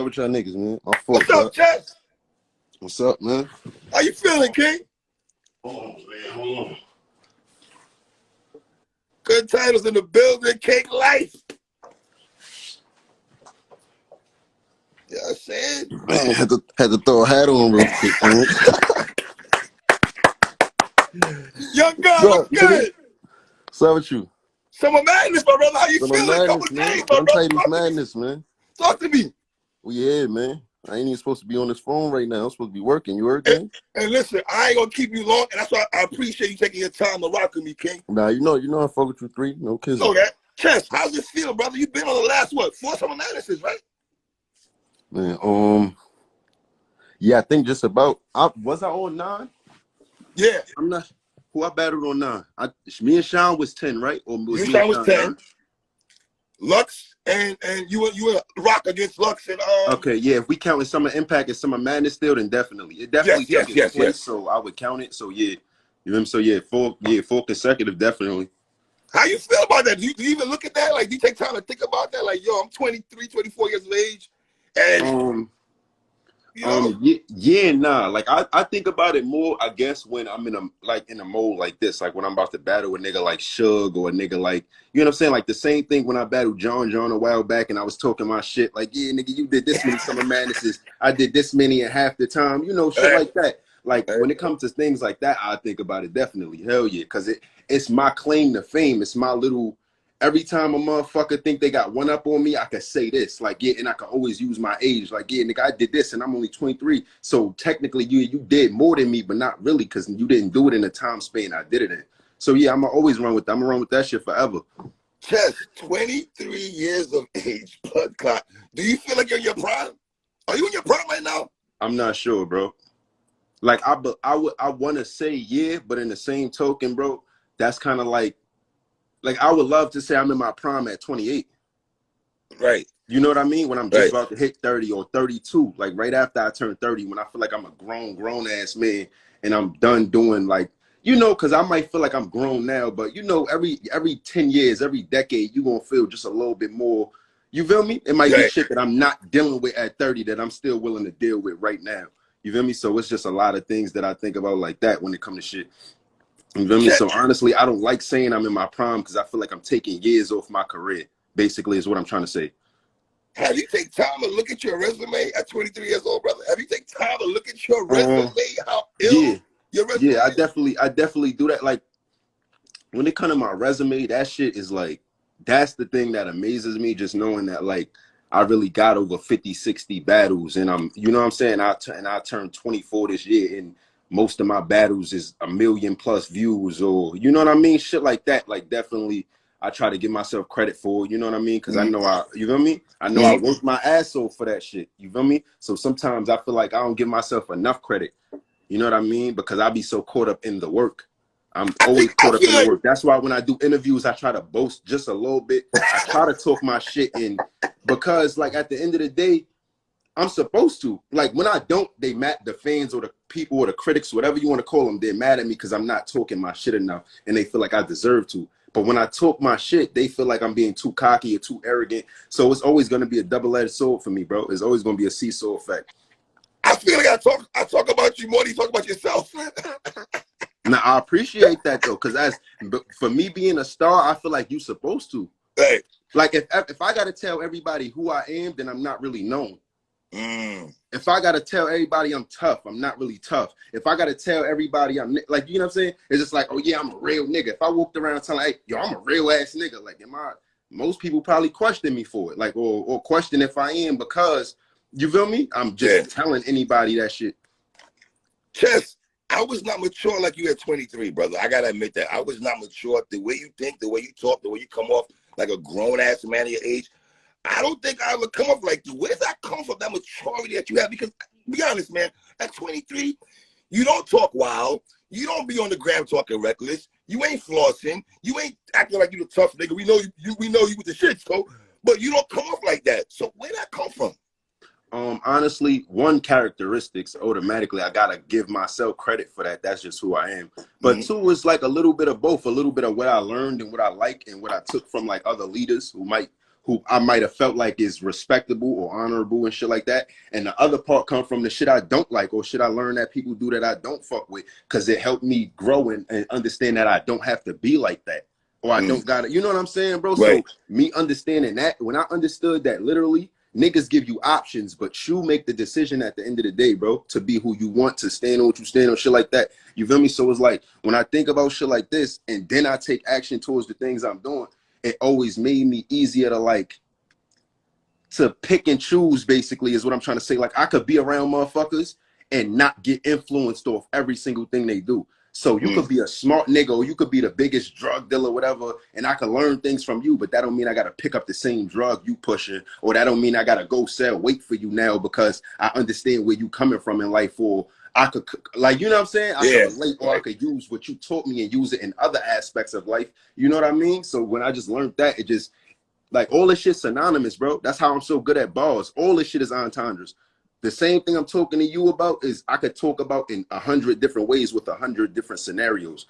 with y'all niggas, man? What's up, Chess? What's up, man? How you feeling, King? Oh, man, hold on. Good titles in the building, Cake Life. You know what I'm saying? Man, had to throw a hat on real quick, man. Young God, what's good? What's up with you? Summer Madness, my brother. How you Summer feeling? Madness, Couple man. days, my brother. Untitled Madness, man. Talk to me. We here, man. I ain't even supposed to be on this phone right now. I'm supposed to be working. You heard me? And listen, I ain't gonna keep you long, and that's why I appreciate you taking your time to rock with me, King. Nah, you know I fuck with you three. No kids. You know that. Chess, how's this feel, brother? You been on the last, what, 4 Summer Madnesses, right? Man, yeah, I think just about. Was I on 9? Yeah. I'm not. Who I battled on 9? Me and Sean was 10, right? Or was You me Sean and was Sean 10. 9? Lux and you were rock against Lux and Okay, yeah. If we count in Summer Impact and Summer Madness still, then definitely. It definitely took its place, so I would count it. So yeah. You know what I'm saying? So yeah, four consecutive, definitely. How you feel about that? Do you even look at that? Like, do you take time to think about that? Like, yo, I'm 23, 24 years of age, and you know? Yeah, nah. Like I think about it more, I guess, when I'm in a mode like this, like when I'm about to battle a nigga like Suge or a nigga like, you know what I'm saying? Like the same thing when I battled John a while back and I was talking my shit, like, yeah, nigga, you did this many Summer Madnesses, I did this many in half the time, you know, shit like that. Like when it comes to things like that, I think about it definitely. Hell yeah, because it's my claim to fame. It's my little. Every time a motherfucker think they got one up on me, I can say this, like, yeah, and I can always use my age, like, yeah, nigga, I did this, and I'm only 23, so technically you did more than me, but not really, because you didn't do it in the time span I did it in. So yeah, I'm gonna always run with that. I'm gonna run with that shit forever. Chess, 23 years of age, blood clot. Do you feel like you're in your prime? Are you in your prime right now? I'm not sure, bro. Like I want to say yeah, but in the same token, bro, that's kind of like I would love to say I'm in my prime at 28. Right. You know what I mean? When I'm just about to hit 30 or 32, like right after I turn 30, when I feel like I'm a grown ass man and I'm done doing like, you know, because I might feel like I'm grown now, but you know, every 10 years, every decade, you're going to feel just a little bit more. You feel me? It might be shit that I'm not dealing with at 30 that I'm still willing to deal with right now. You feel me? So it's just a lot of things that I think about like that when it comes to shit. You feel me? So honestly, I don't like saying I'm in my prime because I feel like I'm taking years off my career, basically is what I'm trying to say. Have you taken time to look at your resume at 23 years old, brother? Have you taken time to look at your resume? How ill your resume is? I definitely do that. Like when it comes to my resume, that shit is like, that's the thing that amazes me, just knowing that like I really got over 50, 60 battles, and I'm, you know what I'm saying? I turned 24 this year, and most of my battles is 1 million+ views, or you know what I mean? Shit like that. Like definitely I try to give myself credit for, you know what I mean? Because I know you feel me? I know I worked my ass off for that shit. You feel me? So sometimes I feel like I don't give myself enough credit. You know what I mean? Because I be so caught up in the work. I'm always caught up in the work. That's why when I do interviews, I try to boast just a little bit. I try to talk my shit in, because like at the end of the day, I'm supposed to. Like when I don't, they mad, the fans or the people or the critics, whatever you want to call them, they're mad at me because I'm not talking my shit enough, and they feel like I deserve to. But when I talk my shit, they feel like I'm being too cocky or too arrogant. So it's always going to be a double-edged sword for me, bro. It's always going to be a seesaw effect. I feel like I talk about you more than you talk about yourself. Now I appreciate that though, because for me being a star, I feel like you're supposed to. Right. Like if I gotta tell everybody who I am, then I'm not really known. If I gotta tell everybody I'm tough, I'm not really tough. If I gotta tell everybody I'm like, you know what I'm saying? It's just like, oh yeah, I'm a real nigga. If I walked around telling, hey, yo, I'm a real ass nigga, like most people probably question me for it, like or question if I am, because you feel me? I'm just telling anybody that shit. Chess, I was not mature like you at 23, brother. I gotta admit that. I was not mature. The way you think, the way you talk, the way you come off like a grown-ass man of your age, I don't think I would come off like you. Where does that come from, that maturity that you have? Because, be honest, man, at 23, you don't talk wild. You don't be on the gram talking reckless. You ain't flossing. You ain't acting like you the tough nigga. We know you with the shit, so, but you don't come off like that. So where did that come from? Honestly, one characteristics, automatically I gotta give myself credit for that. That's just who I am. But two is like a little bit of both, a little bit of what I learned and what I like and what I took from like other leaders who who I might have felt like is respectable or honorable and shit like that. And the other part come from the shit I don't like or shit I learned that people do that I don't fuck with, because it helped me grow and understand that I don't have to be like that. Or I don't gotta, you know what I'm saying, bro? Right. So me understanding that, when I understood that literally niggas give you options, but you make the decision at the end of the day, bro, to be who you want, to stand on what you stand on, shit like that. You feel me? So it's like when I think about shit like this and then I take action towards the things I'm doing, it always made me easier to like to pick and choose, basically, is what I'm trying to say. Like I could be around motherfuckers and not get influenced off every single thing they do. So you could be a smart nigga, or you could be the biggest drug dealer, whatever, and I could learn things from you, but that don't mean I gotta pick up the same drug you pushing, or that don't mean I gotta go sell weight for you now because I understand where you coming from in life, or I could, like, you know what I'm saying? I could relate, or I could use what you taught me and use it in other aspects of life. You know what I mean? So when I just learned that, it just, like, all this shit's synonymous, bro. That's how I'm so good at bars. All this shit is entendres. The same thing I'm talking to you about is I could talk about in 100 different ways with 100 different scenarios.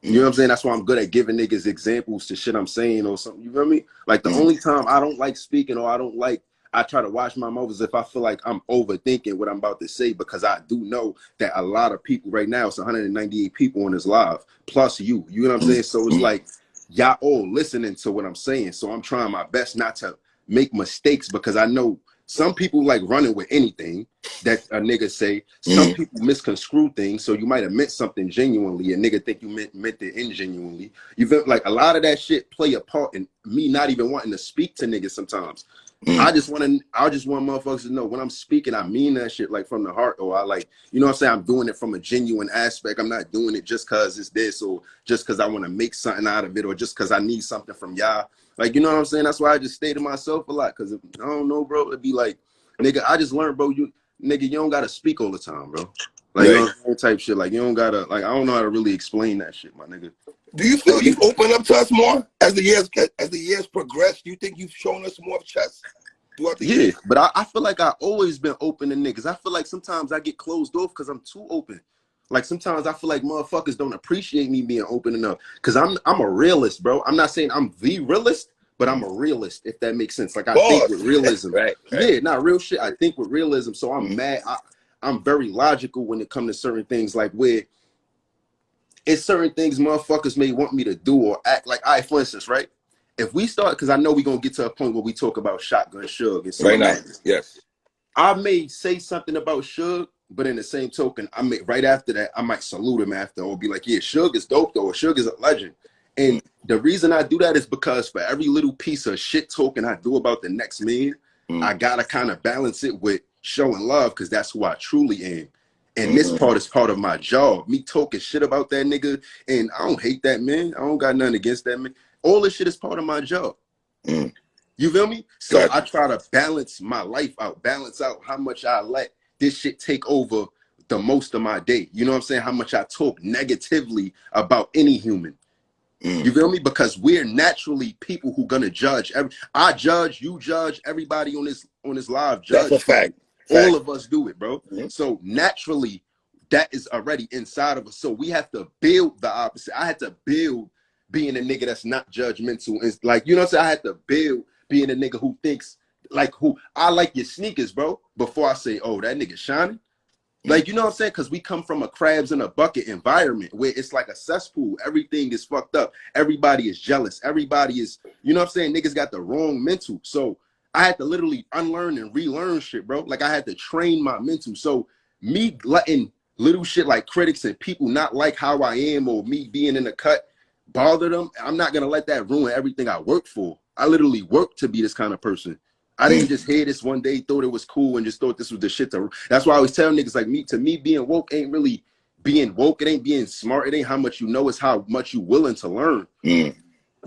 You know what I'm saying? That's why I'm good at giving niggas examples to shit I'm saying or something. You feel me? Like the only time I don't like speaking, or I try to watch my mouth, is if I feel like I'm overthinking what I'm about to say, because I do know that a lot of people right now, it's 198 people on this live, plus you know what I'm saying? So it's like, y'all all listening to what I'm saying. So I'm trying my best not to make mistakes, because I know some people like running with anything that a nigga say. Some people misconstrue things, so you might have meant something genuinely, a nigga think you meant it ingenuinely. You feel like a lot of that shit play a part in me not even wanting to speak to niggas sometimes. I just want motherfuckers to know when I'm speaking, I mean that shit like from the heart, or I like, you know what I'm saying, I'm doing it from a genuine aspect. I'm not doing it just cause it's this, or just cause I want to make something out of it, or just cause I need something from y'all. Like, you know what I'm saying? That's why I just stay to myself a lot, because I don't know, bro. It'd be like, nigga, I just learned, bro, you don't gotta speak all the time, bro. Like, you know what I'm saying, type shit. Like, you don't gotta, like, I don't know how to really explain that shit, my nigga. Do you feel you've opened up to us more as the years progress? Do you think you've shown us more of chess throughout the years? But I feel like I always been open to niggas. I feel like sometimes I get closed off because I'm too open. Like sometimes I feel like motherfuckers don't appreciate me being open enough, because I'm a realist, bro. I'm not saying I'm the realist, but I'm a realist, if that makes sense. Like I think with realism. right. Yeah, not real shit. I think with realism. So I'm mad. I'm very logical when it comes to certain things, like where it's certain things motherfuckers may want me to do or act like. I, for instance, right? If we start, because I know we're going to get to a point where we talk about Shotgun Suge and some right now. Yes. I may say something about Suge, but in the same token, I may, right after that, I might salute him after, or be like, yeah, Suge is dope though, or Suge is a legend. And the reason I do that is because for every little piece of shit talking I do about the next man, I gotta kind of balance it with showing love, because that's who I truly am. And this part is part of my job. Me talking shit about that nigga, and I don't hate that man. I don't got nothing against that man. All this shit is part of my job. You feel me? So I try to balance my life out, balance out how much I let this shit take over the most of my day. You know what I'm saying? How much I talk negatively about any human. You feel me? Because we're naturally people who gonna judge. I judge, you judge, everybody on this live judge. That's a fact. All of us do it, bro. So naturally, that is already inside of us. So we have to build the opposite. I had to build being a nigga that's not judgmental. It's like, you know what I'm saying? I had to build being a nigga who thinks, like, who I like your sneakers, bro, before I say, oh, that nigga shining. Like, you know what I'm saying? Because we come from a crabs in a bucket environment where it's like a cesspool. Everything is fucked up. Everybody is jealous. Everybody is, you know what I'm saying? Niggas got the wrong mental. So I had to literally unlearn and relearn shit, bro. Like I had to train my mental. So me letting little shit like critics and people not like how I am, or me being in the cut, bother them, I'm not gonna let that ruin everything I work for. I literally worked to be this kind of person. I didn't just hear this one day, thought it was cool, and just thought this was the shit to. That's why I always tell niggas, like, to me being woke ain't really being woke. It ain't being smart. It ain't how much you know, it's how much you willing to learn. You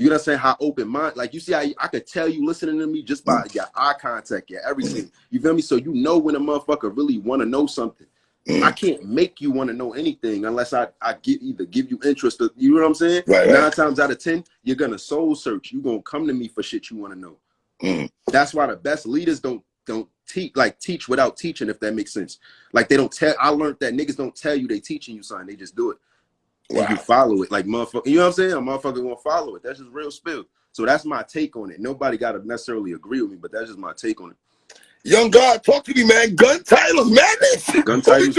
know what I'm saying? How open mind. Like, you see, I could tell you listening to me just by your eye contact, your everything. You feel me? So you know when a motherfucker really want to know something. I can't make you want to know anything unless I either give you interest. Or, you know what I'm saying? Right. 9 times out of 10, you're gonna soul search. You're gonna come to me for shit you want to know. That's why the best leaders don't teach without teaching, if that makes sense. Like, they don't tell. I learned that niggas don't tell you they teaching you something. They just do it. And you follow it. Like, motherfucker, you know what I'm saying? A motherfucker gonna follow it. That's just real spill. So that's my take on it. Nobody got to necessarily agree with me, but that's just my take on it. Young God, talk to me, man. Gun titles, madness. Gun titles.